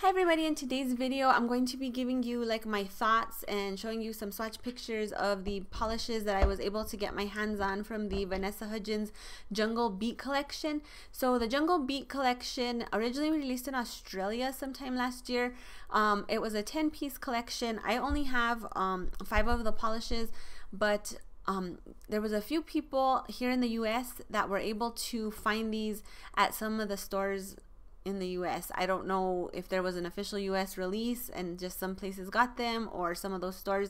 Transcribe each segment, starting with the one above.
Hi everybody, in today's video I'm going to be giving you like my thoughts and showing you some swatch pictures of the polishes that I was able to get my hands on from the Vanessa Hudgens Jungle Beat collection. So the Jungle Beat collection originally released in Australia sometime last year. It was a 10-piece collection. I only have 5 of the polishes, but there was a few people here in the US that were able to find these at some of the stores in the US. I don't know if there was an official US release and just some places got them, or some of those stores.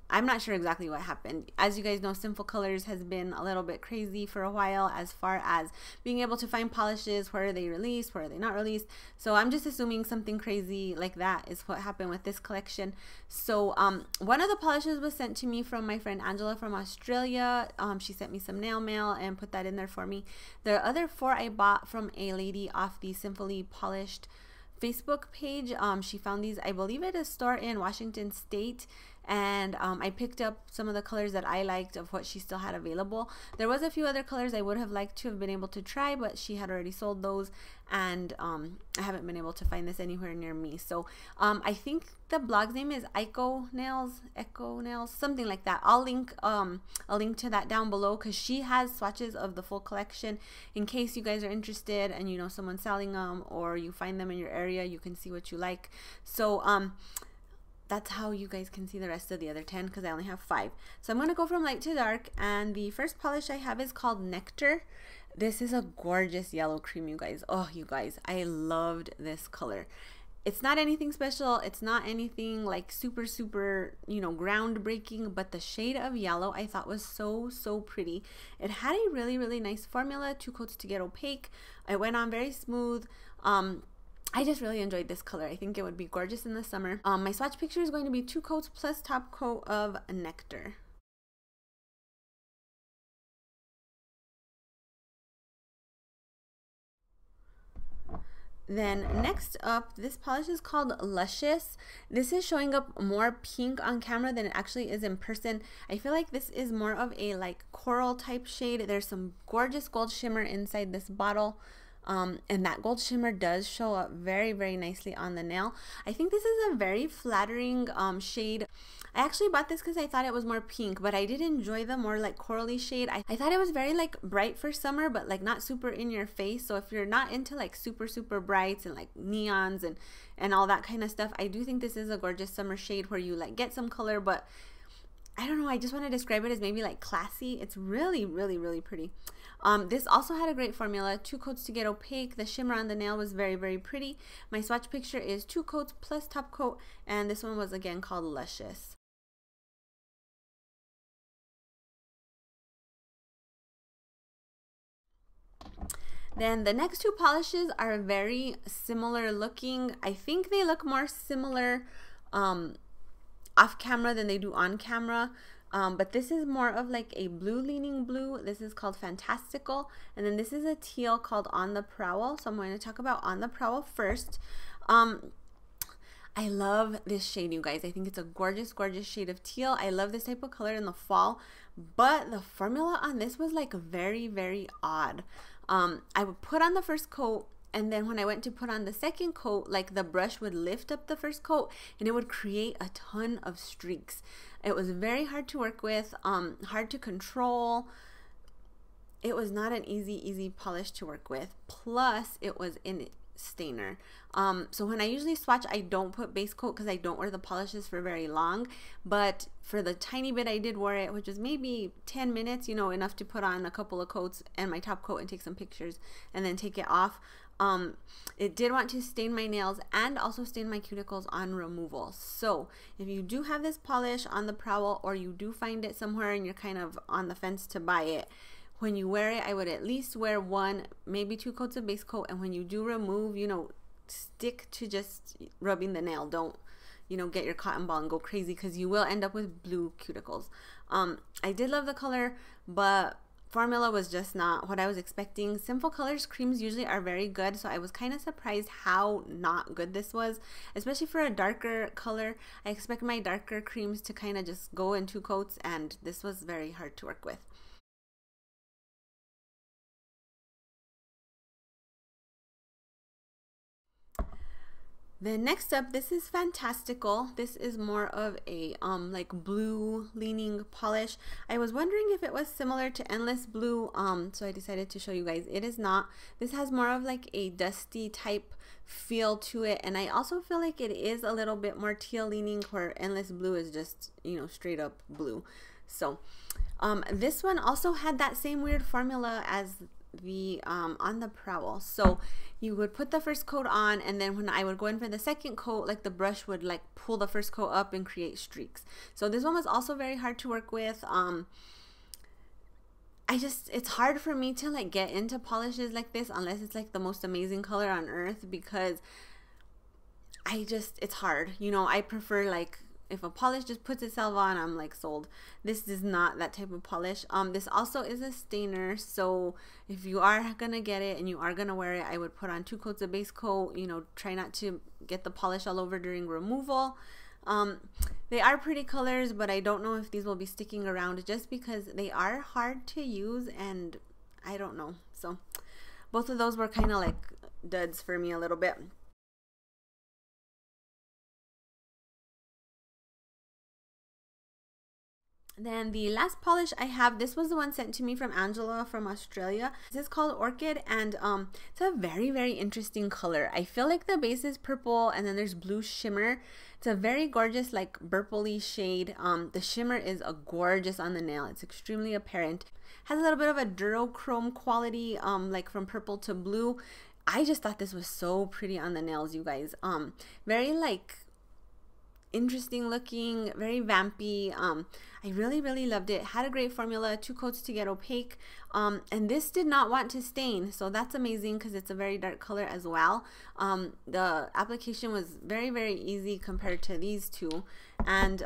I'm not sure exactly what happened. As you guys know, Sinful Colors has been a little bit crazy for a while as far as being able to find polishes. Where are they released? Where are they not released? So I'm just assuming something crazy like that is what happened with this collection. So one of the polishes was sent to me from my friend Angela from Australia. She sent me some nail mail and put that in there for me. The other 4 I bought from a lady off the Simply Polished Facebook page. She found these, I believe, at a store in Washington State, and I picked up some of the colors that I liked of what she still had available. There was a few other colors I would have liked to have been able to try, but she had already sold those, and I haven't been able to find this anywhere near me. So I think the blog's name is Accio Nails, something like that. I'll link to that down below, because she has swatches of the full collection in case you guys are interested and you know someone selling them, or you find them in your area, you can see what you like. So that's how you guys can see the rest of the other 10, because I only have 5. So I'm going to go from light to dark, and the first polish I have is called Nectar. This is a gorgeous yellow cream, you guys. Oh, you guys, I loved this color. It's not anything special. It's not anything like super, you know, groundbreaking, but the shade of yellow I thought was so pretty. It had a really nice formula, 2 coats to get opaque. It went on very smooth. I just really enjoyed this color. I think it would be gorgeous in the summer. My swatch picture is going to be 2 coats plus top coat of Nectar. Then next up, this polish is called Luscious. This is showing up more pink on camera than it actually is in person. I feel like this is more of a like coral type shade. There's some gorgeous gold shimmer inside this bottle. And that gold shimmer does show up very nicely on the nail. I think this is a very flattering shade. I actually bought this because I thought it was more pink, but I did enjoy the more like corally shade. I thought it was very like bright for summer, but like not super in your face. So if you're not into like super brights and like neons and all that kind of stuff, I do think this is a gorgeous summer shade where you like get some color, but I don't know, I just want to describe it as maybe like classy. It's really pretty. This also had a great formula, 2 coats to get opaque. The shimmer on the nail was very pretty. My swatch picture is 2 coats plus top coat, and this one was again called Luscious. Then the next 2 polishes are very similar looking. I think they look more similar off camera than they do on camera. But this is more of like a blue leaning blue. This is called Fantastical, and then this is a teal called On the Prowl. So I'm going to talk about On the Prowl first. I love this shade, you guys. I think it's a gorgeous shade of teal. I love this type of color in the fall, but the formula on this was like very odd. I would put on the first coat, and then when I went to put on the second coat, like the brush would lift up the first coat and it would create a ton of streaks. It was very hard to work with, hard to control. It was not an easy polish to work with. Plus, it was in stainer. So when I usually swatch, I don't put base coat because I don't wear the polishes for very long. But for the tiny bit I did wear it, which was maybe 10 minutes, you know, enough to put on a couple of coats and my top coat and take some pictures and then take it off. It did want to stain my nails and also stain my cuticles on removal. So if you do have this polish on the Prowl, or you do find it somewhere and you're kind of on the fence to buy it, when you wear it, I would at least wear 1, maybe 2 coats of base coat, and when you do remove, you know, stick to just rubbing the nail. Don't, you know, get your cotton ball and go crazy, because you will end up with blue cuticles. I did love the color, but formula was just not what I was expecting. Sinful Colors creams usually are very good, so I was kind of surprised how not good this was, especially for a darker color. I expect my darker creams to kind of just go in 2 coats, and this was very hard to work with. Then next up, this is Fantastical. This is more of a like blue leaning polish. I was wondering if it was similar to Endless Blue, so I decided to show you guys. It is not. This has more of like a dusty type feel to it, and I also feel like it is a little bit more teal leaning, where Endless Blue is just, you know, straight up blue. So this one also had that same weird formula as the on the Prowl. So you would put the first coat on, and then when I would go in for the second coat, like the brush would like pull the first coat up and create streaks. So this one was also very hard to work with. It's hard for me to like get into polishes like this unless it's like the most amazing color on earth, because it's hard, you know. I prefer like if a polish just puts itself on, I'm like sold. This is not that type of polish. This also is a stainer, so if you are gonna get it and you are gonna wear it, I would put on 2 coats of base coat. You know, try not to get the polish all over during removal. They are pretty colors, but I don't know if these will be sticking around just because they are hard to use, and I don't know. So both of those were kind of like duds for me a little bit. Then the last polish I have, this was the one sent to me from Angela from Australia. This is called Orchid, and it's a very, very interesting color. I feel like the base is purple and then there's blue shimmer. It's a very gorgeous like purpley shade. The shimmer is gorgeous on the nail. It's extremely apparent. Has a little bit of a durochrome quality, like from purple to blue. I just thought this was so pretty on the nails, you guys. Very like interesting looking, very vampy. I really loved it. Had a great formula, 2 coats to get opaque, and this did not want to stain, so that's amazing because it's a very dark color as well. The application was very easy compared to these two, and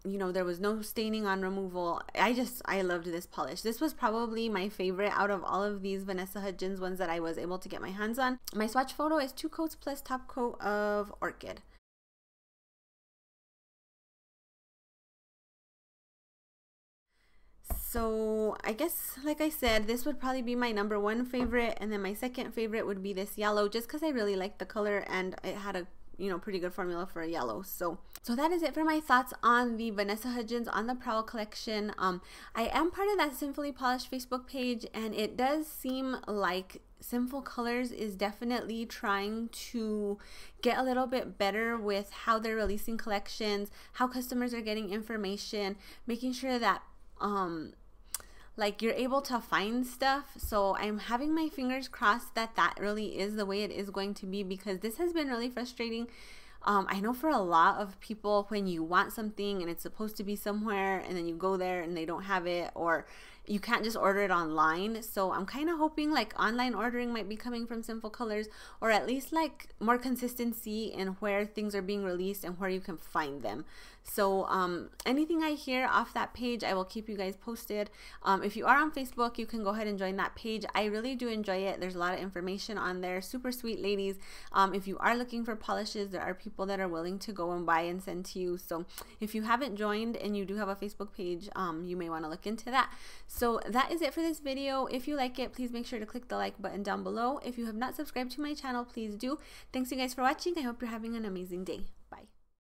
you know, there was no staining on removal. I loved this polish. This was probably my favorite out of all of these Vanessa Hudgens ones that I was able to get my hands on. My swatch photo is 2 coats plus top coat of Orchid. So I guess, like I said, this would probably be my #1 favorite, and then my second favorite would be this yellow, just because I really like the color and it had a, you know, pretty good formula for a yellow. So that is it for my thoughts on the Vanessa Hudgens on the Prowl collection. I am part of that Sinfully Polished Facebook page, and it does seem like Sinful Colors is definitely trying to get a little bit better with how they're releasing collections, how customers are getting information, making sure that like you're able to find stuff. So I'm having my fingers crossed that that really is the way it is going to be, because this has been really frustrating. I know for a lot of people, when you want something and it's supposed to be somewhere and then you go there and they don't have it, or you can't just order it online. So I'm kind of hoping like online ordering might be coming from Sinful Colors, or at least like more consistency in where things are being released and where you can find them. So anything I hear off that page, I will keep you guys posted. If you are on Facebook, you can go ahead and join that page. I really do enjoy it. There's a lot of information on there. Super sweet ladies. If you are looking for polishes, there are people that are willing to go and buy and send to you. So if you haven't joined and you do have a Facebook page, you may want to look into that. So that is it for this video. If you like it, please make sure to click the like button down below. If you have not subscribed to my channel, please do. Thanks you guys for watching. I hope you're having an amazing day.